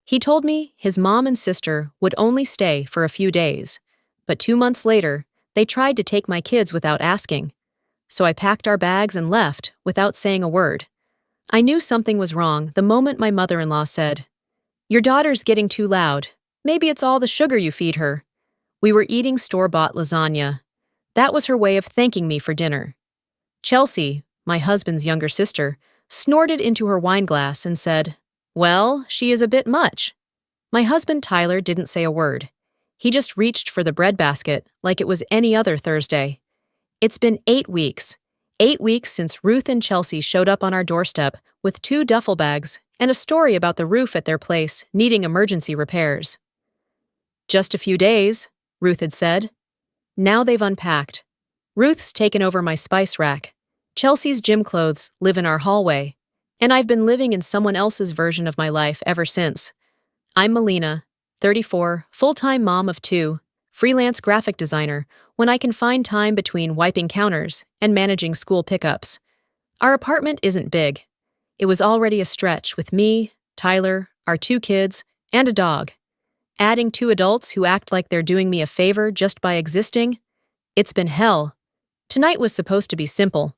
He told me his mom and sister would only stay for a few days, but 2 months later, they tried to take my kids without asking. So I packed our bags and left without saying a word. I knew something was wrong the moment my mother-in-law said, "Your daughter's getting too loud. Maybe it's all the sugar you feed her." We were eating store-bought lasagna. That was her way of thanking me for dinner. Chelsea, my husband's younger sister, snorted into her wine glass and said, "Well, she is a bit much." My husband Tyler didn't say a word. He just reached for the breadbasket like it was any other Thursday. It's been 8 weeks. 8 weeks since Ruth and Chelsea showed up on our doorstep with 2 duffel bags and a story about the roof at their place needing emergency repairs. "Just a few days," Ruth had said. Now they've unpacked. Ruth's taken over my spice rack. Chelsea's gym clothes live in our hallway. And I've been living in someone else's version of my life ever since. I'm Melina, 34, full-time mom of 2, freelance graphic designer, when I can find time between wiping counters and managing school pickups. Our apartment isn't big. It was already a stretch with me, Tyler, our 2 kids, and a dog. Adding 2 adults who act like they're doing me a favor just by existing? It's been hell. Tonight was supposed to be simple.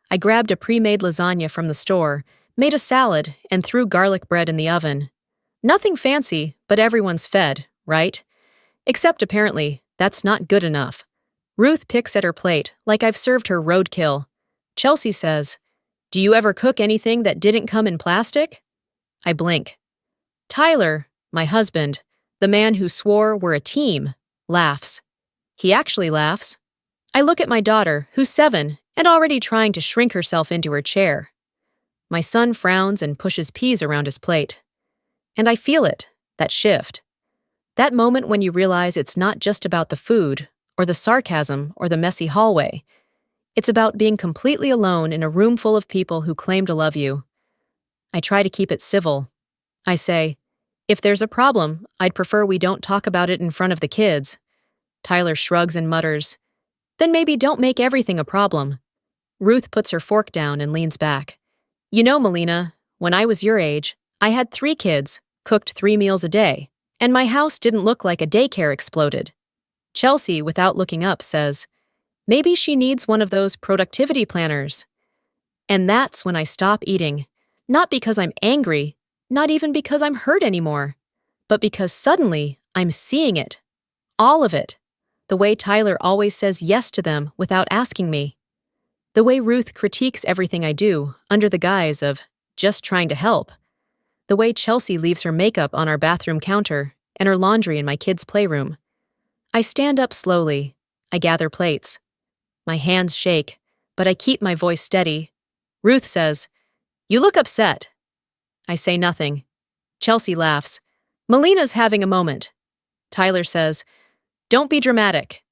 I grabbed a pre-made lasagna from the store, made a salad, and threw garlic bread in the oven. Nothing fancy, but everyone's fed, right? Except apparently, that's not good enough. Ruth picks at her plate like I've served her roadkill. Chelsea says, "Do you ever cook anything that didn't come in plastic?" I blink. Tyler, my husband, the man who swore we're a team, laughs. He actually laughs. I look at my daughter, who's 7, and already trying to shrink herself into her chair. My son frowns and pushes peas around his plate. And I feel it, that shift. That moment when you realize it's not just about the food, or the sarcasm, or the messy hallway. It's about being completely alone in a room full of people who claim to love you. I try to keep it civil. I say, "If there's a problem, I'd prefer we don't talk about it in front of the kids." Tyler shrugs and mutters, "Then maybe don't make everything a problem." Ruth puts her fork down and leans back. "You know, Melina, when I was your age, I had 3 kids, cooked 3 meals a day, and my house didn't look like a daycare exploded." Chelsea, without looking up, says, "Maybe she needs one of those productivity planners." And that's when I stop eating, not because I'm angry, not even because I'm hurt anymore, but because suddenly I'm seeing it. All of it. The way Tyler always says yes to them without asking me. The way Ruth critiques everything I do under the guise of just trying to help. The way Chelsea leaves her makeup on our bathroom counter and her laundry in my kids' playroom. I stand up slowly. I gather plates. My hands shake, but I keep my voice steady. Ruth says, "You look upset." I say nothing. Chelsea laughs. "Melina's having a moment." Tyler says, "Don't be dramatic."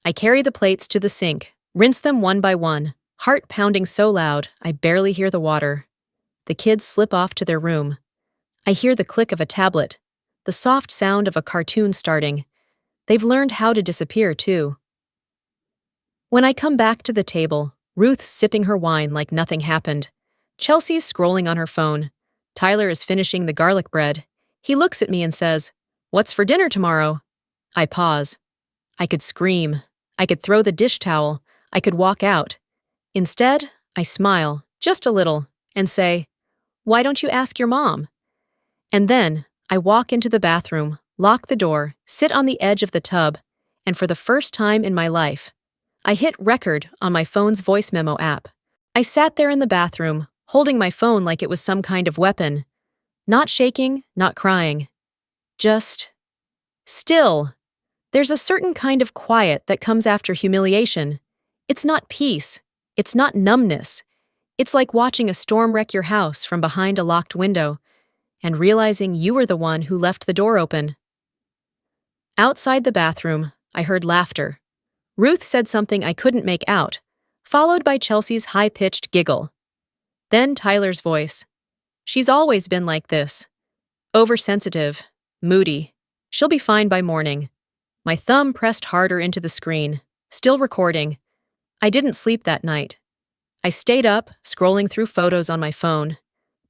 I carry the plates to the sink, rinse them one by one, heart pounding so loud I barely hear the water. The kids slip off to their room. I hear the click of a tablet, the soft sound of a cartoon starting. They've learned how to disappear, too. When I come back to the table, Ruth's sipping her wine like nothing happened. Chelsea's scrolling on her phone. Tyler is finishing the garlic bread. He looks at me and says, "What's for dinner tomorrow?" I pause. I could scream. I could throw the dish towel. I could walk out. Instead, I smile, just a little, and say, "Why don't you ask your mom?" And then, I walk into the bathroom, lock the door, sit on the edge of the tub, and for the first time in my life, I hit record on my phone's voice memo app. I sat there in the bathroom, holding my phone like it was some kind of weapon. Not shaking, not crying. Just still. There's a certain kind of quiet that comes after humiliation. It's not peace. It's not numbness. It's like watching a storm wreck your house from behind a locked window and realizing you were the one who left the door open. Outside the bathroom, I heard laughter. Ruth said something I couldn't make out, followed by Chelsea's high-pitched giggle. Then Tyler's voice. "She's always been like this. Oversensitive, moody. She'll be fine by morning." My thumb pressed harder into the screen, still recording. I didn't sleep that night. I stayed up, scrolling through photos on my phone.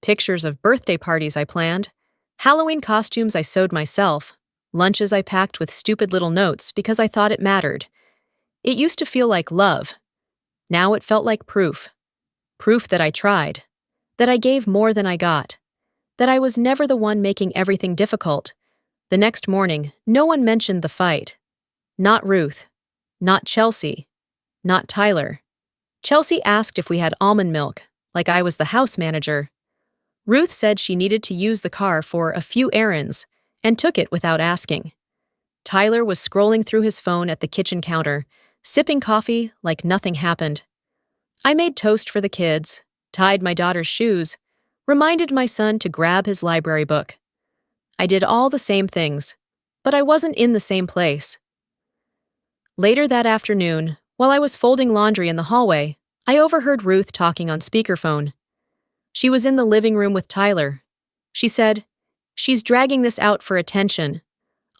Pictures of birthday parties I planned. Halloween costumes I sewed myself, lunches I packed with stupid little notes because I thought it mattered. It used to feel like love. Now it felt like proof. Proof that I tried. That I gave more than I got. That I was never the one making everything difficult. The next morning, no one mentioned the fight. Not Ruth. Not Chelsea. Not Tyler. Chelsea asked if we had almond milk, like I was the house manager. Ruth said she needed to use the car for a few errands, and took it without asking. Tyler was scrolling through his phone at the kitchen counter, sipping coffee like nothing happened. I made toast for the kids, tied my daughter's shoes, reminded my son to grab his library book. I did all the same things, but I wasn't in the same place. Later that afternoon, while I was folding laundry in the hallway, I overheard Ruth talking on speakerphone. She was in the living room with Tyler. She said, "She's dragging this out for attention.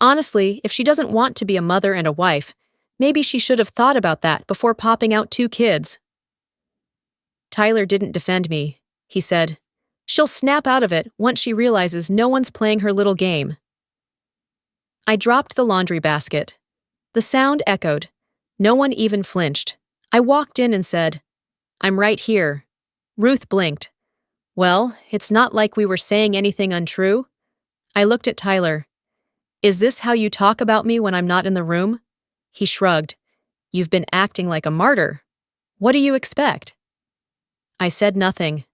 Honestly, if she doesn't want to be a mother and a wife, maybe she should have thought about that before popping out 2 kids." Tyler didn't defend me. He said, "She'll snap out of it once she realizes no one's playing her little game." I dropped the laundry basket. The sound echoed. No one even flinched. I walked in and said, "I'm right here." Ruth blinked. "Well, it's not like we were saying anything untrue." I looked at Tyler. "Is this how you talk about me when I'm not in the room?" He shrugged. "You've been acting like a martyr. What do you expect?" I said nothing,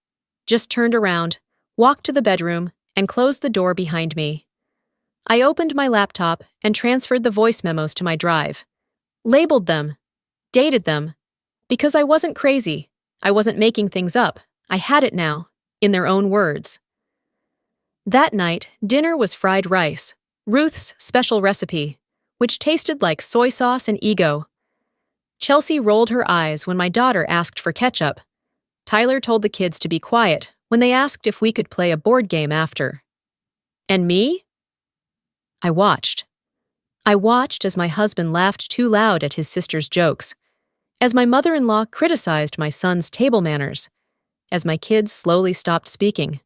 just turned around, walked to the bedroom, and closed the door behind me. I opened my laptop and transferred the voice memos to my drive. Labeled them. Dated them. Because I wasn't crazy. I wasn't making things up. I had it now, in their own words. That night, dinner was fried rice, Ruth's special recipe, which tasted like soy sauce and ego. Chelsea rolled her eyes when my daughter asked for ketchup. Tyler told the kids to be quiet when they asked if we could play a board game after. And me? I watched. I watched as my husband laughed too loud at his sister's jokes, as my mother-in-law criticized my son's table manners, as my kids slowly stopped speaking.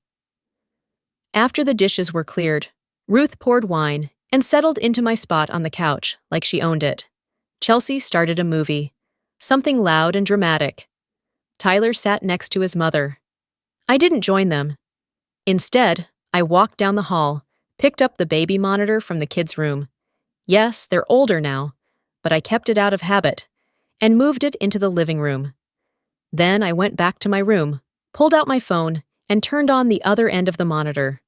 After the dishes were cleared, Ruth poured wine and settled into my spot on the couch like she owned it. Chelsea started a movie, something loud and dramatic. Tyler sat next to his mother. I didn't join them. Instead, I walked down the hall, picked up the baby monitor from the kids' room. Yes, they're older now, but I kept it out of habit, and moved it into the living room. Then I went back to my room, pulled out my phone, and turned on the other end of the monitor.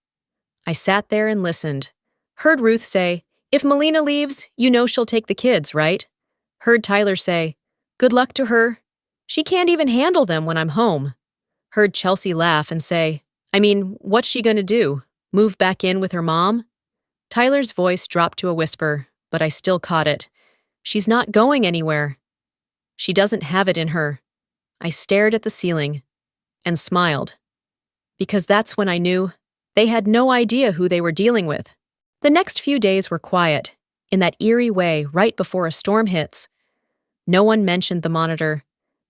I sat there and listened. Heard Ruth say, "If Melina leaves, you know she'll take the kids, right?" Heard Tyler say, "Good luck to her. She can't even handle them when I'm home." Heard Chelsea laugh and say, "What's she gonna do? Move back in with her mom?" Tyler's voice dropped to a whisper, but I still caught it. "She's not going anywhere. She doesn't have it in her." I stared at the ceiling and smiled, because that's when I knew they had no idea who they were dealing with. The next few days were quiet, in that eerie way right before a storm hits. No one mentioned the monitor.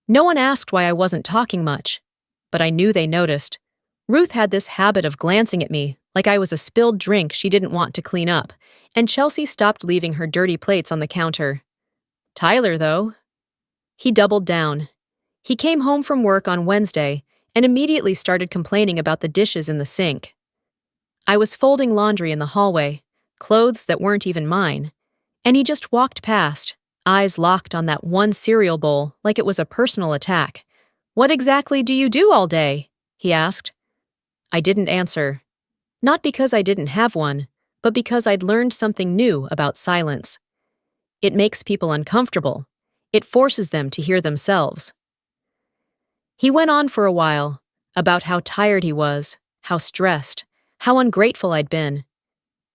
No one asked why I wasn't talking much, but I knew they noticed. Ruth had this habit of glancing at me like I was a spilled drink she didn't want to clean up, and Chelsea stopped leaving her dirty plates on the counter. Tyler, though, he doubled down. He came home from work on Wednesday and immediately started complaining about the dishes in the sink. I was folding laundry in the hallway, clothes that weren't even mine, and he just walked past, eyes locked on that one cereal bowl like it was a personal attack. "What exactly do you do all day?" he asked. I didn't answer. Not because I didn't have one, but because I'd learned something new about silence. It makes people uncomfortable. It forces them to hear themselves. He went on for a while, about how tired he was, how stressed, how ungrateful I'd been.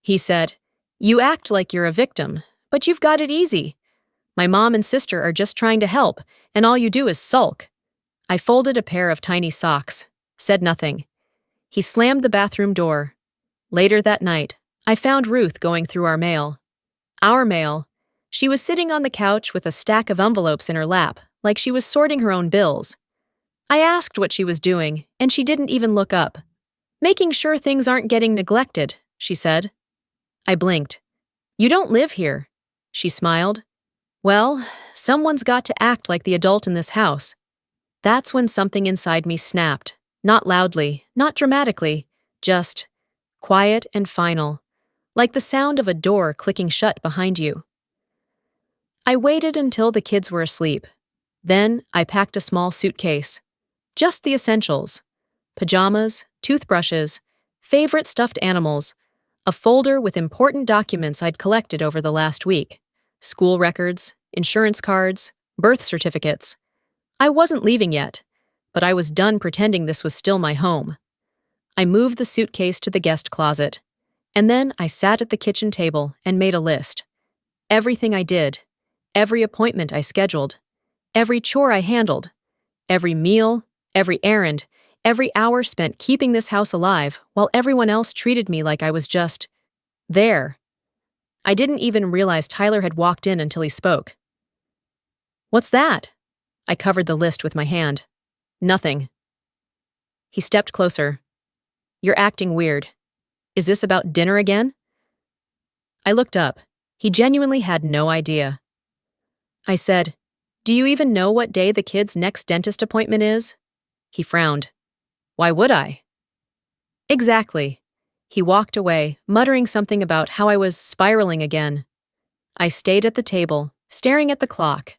He said, "You act like you're a victim, but you've got it easy. My mom and sister are just trying to help, and all you do is sulk." I folded a pair of tiny socks, said nothing. He slammed the bathroom door. Later that night, I found Ruth going through our mail. Our mail. She was sitting on the couch with a stack of envelopes in her lap, like she was sorting her own bills. I asked what she was doing, and she didn't even look up. "Making sure things aren't getting neglected," she said. I blinked. You don't live here. She smiled. Well, someone's got to act like the adult in this house. That's when something inside me snapped. Not loudly, not dramatically, just quiet and final, like the sound of a door clicking shut behind you. I waited until the kids were asleep. Then I packed a small suitcase. Just the essentials. Pajamas, toothbrushes, favorite stuffed animals, a folder with important documents I'd collected over the last week, school records, insurance cards, birth certificates. I wasn't leaving yet, but I was done pretending this was still my home. I moved the suitcase to the guest closet, and then I sat at the kitchen table and made a list. Everything I did, every appointment I scheduled, every chore I handled, every meal, every errand, every hour spent keeping this house alive while everyone else treated me like I was just there. I didn't even realize Tyler had walked in until he spoke. What's that? I covered the list with my hand. Nothing. He stepped closer. You're acting weird. Is this about dinner again? I looked up. He genuinely had no idea. I said, Do you even know what day the kid's next dentist appointment is? He frowned. Why would I? Exactly. He walked away, muttering something about how I was spiraling again. I stayed at the table, staring at the clock.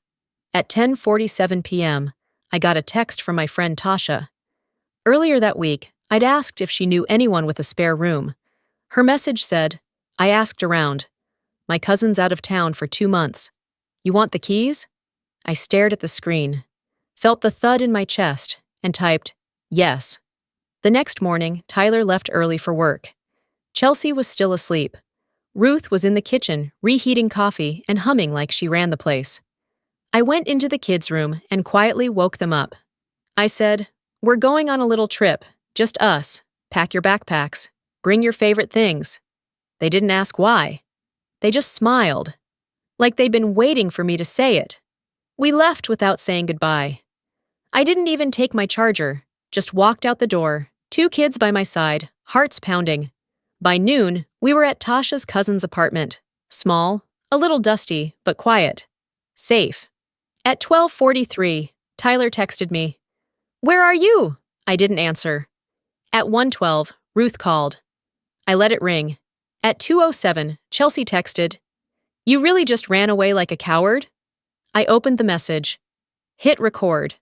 At 10:47 p.m., I got a text from my friend Tasha. Earlier that week, I'd asked if she knew anyone with a spare room. Her message said, I asked around. My cousin's out of town for 2 months. You want the keys? I stared at the screen, felt the thud in my chest, and typed, yes. The next morning, Tyler left early for work. Chelsea was still asleep. Ruth was in the kitchen, reheating coffee and humming like she ran the place. I went into the kids' room and quietly woke them up. I said, We're going on a little trip, just us. Pack your backpacks. Bring your favorite things. They didn't ask why. They just smiled, like they'd been waiting for me to say it. We left without saying goodbye. I didn't even take my charger, just walked out the door, 2 kids by my side, hearts pounding. By noon, we were at Tasha's cousin's apartment. Small, a little dusty, but quiet. Safe. At 12:43, Tyler texted me. Where are you? I didn't answer. At 1:12, Ruth called. I let it ring. At 2:07, Chelsea texted. You really just ran away like a coward? I opened the message, hit record,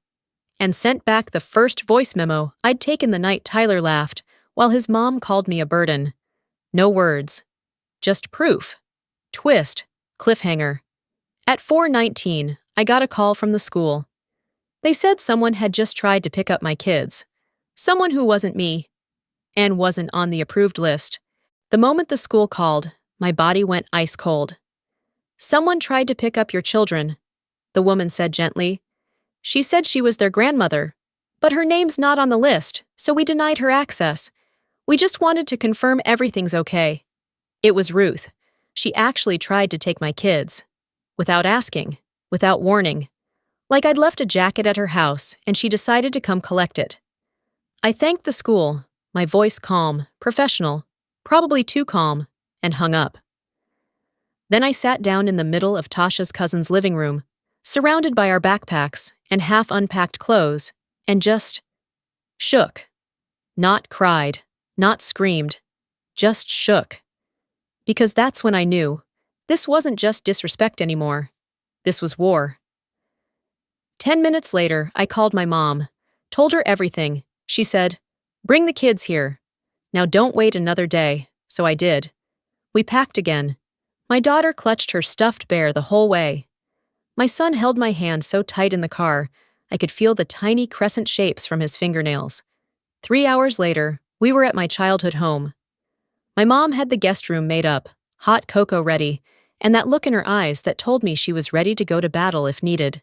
and sent back the first voice memo I'd taken the night Tyler laughed while his mom called me a burden. No words. Just proof. Twist. Cliffhanger. At 4:19, I got a call from the school. They said someone had just tried to pick up my kids. Someone who wasn't me, and wasn't on the approved list. The moment the school called, my body went ice cold. Someone tried to pick up your children, the woman said gently. She said she was their grandmother, but her name's not on the list, so we denied her access. We just wanted to confirm everything's okay. It was Ruth. She actually tried to take my kids. Without asking, without warning. Like I'd left a jacket at her house and she decided to come collect it. I thanked the school, my voice calm, professional, probably too calm, and hung up. Then I sat down in the middle of Tasha's cousin's living room, surrounded by our backpacks and half-unpacked clothes, and just shook. Not cried, not screamed, just shook. Because that's when I knew this wasn't just disrespect anymore. This was war. 10 minutes later, I called my mom, told her everything. She said, Bring the kids here. Now don't wait another day. So I did. We packed again. My daughter clutched her stuffed bear the whole way. My son held my hand so tight in the car, I could feel the tiny crescent shapes from his fingernails. 3 hours later, we were at my childhood home. My mom had the guest room made up, hot cocoa ready, and that look in her eyes that told me she was ready to go to battle if needed.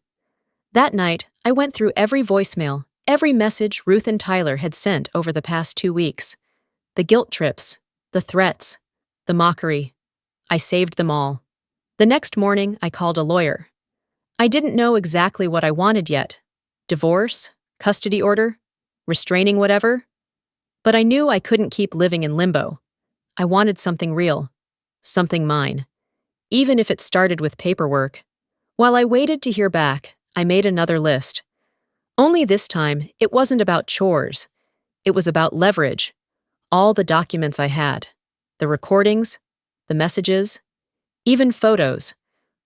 That night, I went through every voicemail, every message Ruth and Tyler had sent over the past 2 weeks. The guilt trips, the threats, the mockery. I saved them all. The next morning, I called a lawyer. I didn't know exactly what I wanted yet. Divorce? Custody order? Restraining whatever? But I knew I couldn't keep living in limbo. I wanted something real, something mine, even if it started with paperwork. While I waited to hear back, I made another list. Only this time, it wasn't about chores. It was about leverage. All the documents I had. The recordings, the messages, even photos.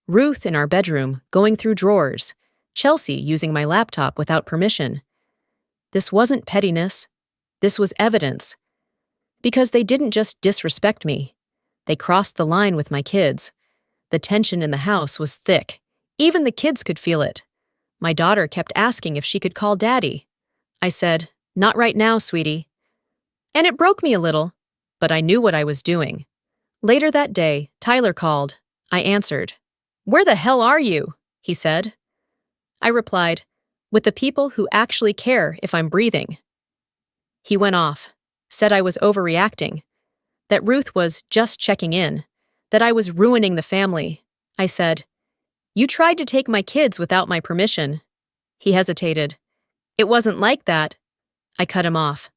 Ruth in our bedroom, going through drawers. Chelsea using my laptop without permission. This wasn't pettiness. This was evidence. Because they didn't just disrespect me. They crossed the line with my kids. The tension in the house was thick. Even the kids could feel it. My daughter kept asking if she could call Daddy. I said, "Not right now, sweetie." And it broke me a little, but I knew what I was doing. Later that day, Tyler called. I answered. "Where the hell are you?" he said. I replied, "With the people who actually care if I'm breathing." He went off, said I was overreacting, that Ruth was just checking in, that I was ruining the family. I said, "You tried to take my kids without my permission." He hesitated. "It wasn't like that." I cut him off.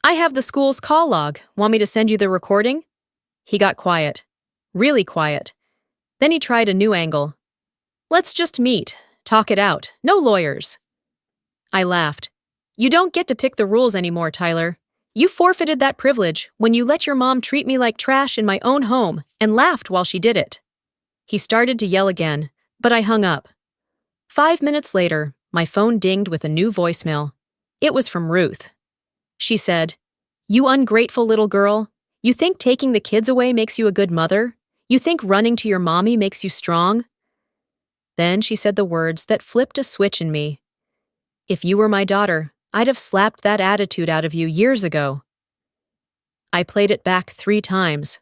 "I have the school's call log. Want me to send you the recording?" He got quiet. Really quiet. Then he tried a new angle. "Let's just meet. Talk it out. No lawyers." I laughed. "You don't get to pick the rules anymore, Tyler. You forfeited that privilege when you let your mom treat me like trash in my own home and laughed while she did it." He started to yell again, but I hung up. 5 minutes later, my phone dinged with a new voicemail. It was from Ruth. She said, "You ungrateful little girl. You think taking the kids away makes you a good mother? You think running to your mommy makes you strong?" Then she said the words that flipped a switch in me. "If you were my daughter, I'd have slapped that attitude out of you years ago." I played it back 3 times,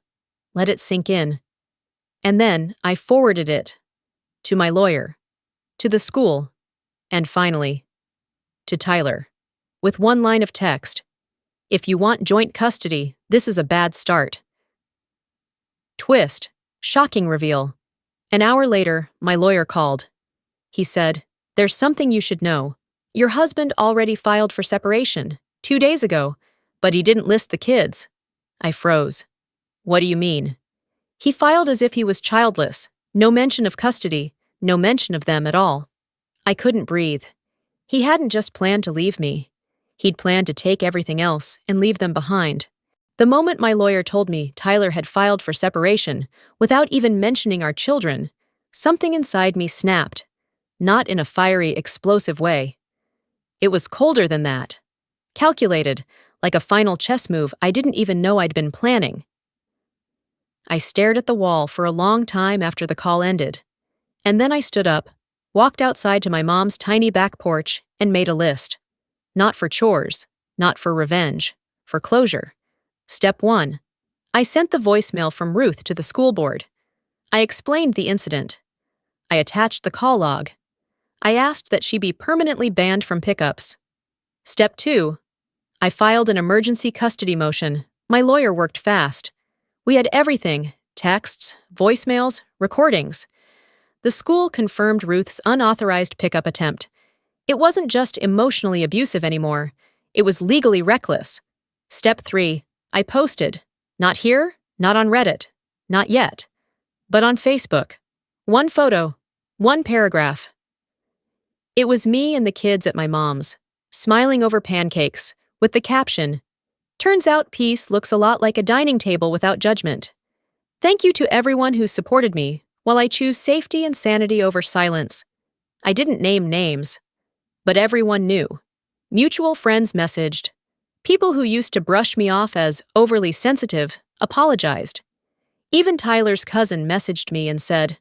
let it sink in. And then I forwarded it to my lawyer, to the school, and finally, to Tyler, with one line of text. "If you want joint custody, this is a bad start." Twist, shocking reveal. An hour later, my lawyer called. He said, "There's something you should know. Your husband already filed for separation 2 days ago, but he didn't list the kids." I froze. "What do you mean?" "He filed as if he was childless. No mention of custody, no mention of them at all." I couldn't breathe. He hadn't just planned to leave me. He'd planned to take everything else and leave them behind. The moment my lawyer told me Tyler had filed for separation, without even mentioning our children, something inside me snapped, not in a fiery, explosive way. It was colder than that. Calculated, like a final chess move I didn't even know I'd been planning. I stared at the wall for a long time after the call ended. And then I stood up, walked outside to my mom's tiny back porch, and made a list. Not for chores, not for revenge, for closure. Step 1. I sent the voicemail from Ruth to the school board. I explained the incident. I attached the call log. I asked that she be permanently banned from pickups. Step 2. I filed an emergency custody motion. My lawyer worked fast. We had everything: texts, voicemails, recordings. The school confirmed Ruth's unauthorized pickup attempt. It wasn't just emotionally abusive anymore. It was legally reckless. Step 3. I posted. Not here, not on Reddit, not yet, but on Facebook. 1 photo, 1 paragraph. It was me and the kids at my mom's, smiling over pancakes, with the caption, "Turns out peace looks a lot like a dining table without judgment. Thank you to everyone who supported me, while I choose safety and sanity over silence." I didn't name names, but everyone knew. Mutual friends messaged. People who used to brush me off as overly sensitive apologized. Even Tyler's cousin messaged me and said,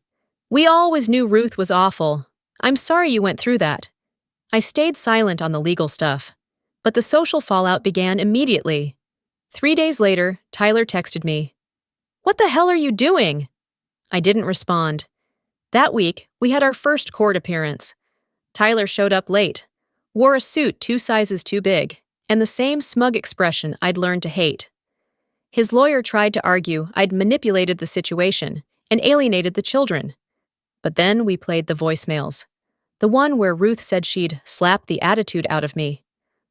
"We always knew Ruth was awful. I'm sorry you went through that." I stayed silent on the legal stuff, but the social fallout began immediately. 3 days later, Tyler texted me, "What the hell are you doing?" I didn't respond. That week, we had our first court appearance. Tyler showed up late, wore a suit 2 sizes too big, and the same smug expression I'd learned to hate. His lawyer tried to argue I'd manipulated the situation and alienated the children. But then we played the voicemails. The one where Ruth said she'd slap the attitude out of me.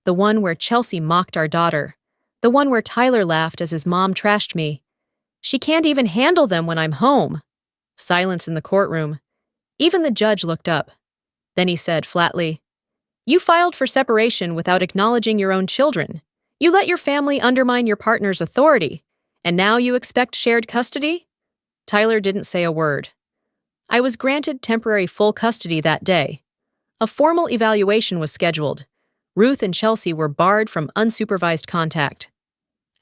The one where Chelsea mocked our daughter. The one where Tyler laughed as his mom trashed me. She can't even handle them when I'm home. Silence in the courtroom. Even the judge looked up. Then he said flatly, "You filed for separation without acknowledging your own children. You let your family undermine your partner's authority. And now you expect shared custody?" Tyler didn't say a word. I was granted temporary full custody that day. A formal evaluation was scheduled. Ruth and Chelsea were barred from unsupervised contact.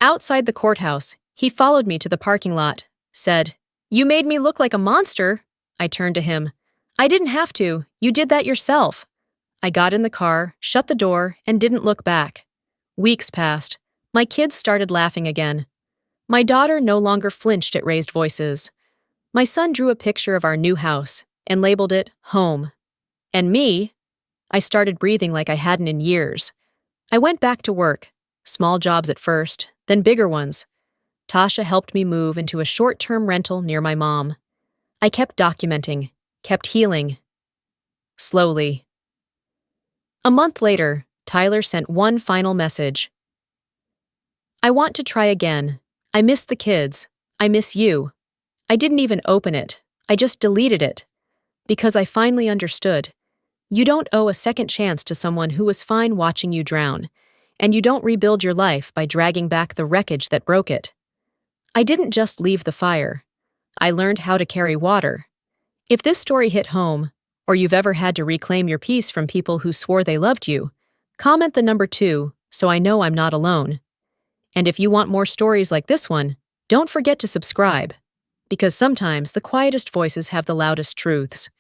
Outside the courthouse, he followed me to the parking lot, said, "You made me look like a monster." I turned to him. "I didn't have to. You did that yourself." I got in the car, shut the door, and didn't look back. Weeks passed. My kids started laughing again. My daughter no longer flinched at raised voices. My son drew a picture of our new house and labeled it home. And me, I started breathing like I hadn't in years. I went back to work, small jobs at first, then bigger ones. Tasha helped me move into a short-term rental near my mom. I kept documenting, kept healing. Slowly. A month later, Tyler sent one final message. "I want to try again. I miss the kids. I miss you." I didn't even open it. I just deleted it. Because I finally understood. You don't owe a second chance to someone who was fine watching you drown, and you don't rebuild your life by dragging back the wreckage that broke it. I didn't just leave the fire. I learned how to carry water. If this story hit home, or you've ever had to reclaim your peace from people who swore they loved you, comment the number 2 so I know I'm not alone. And if you want more stories like this one, don't forget to subscribe. Because sometimes the quietest voices have the loudest truths.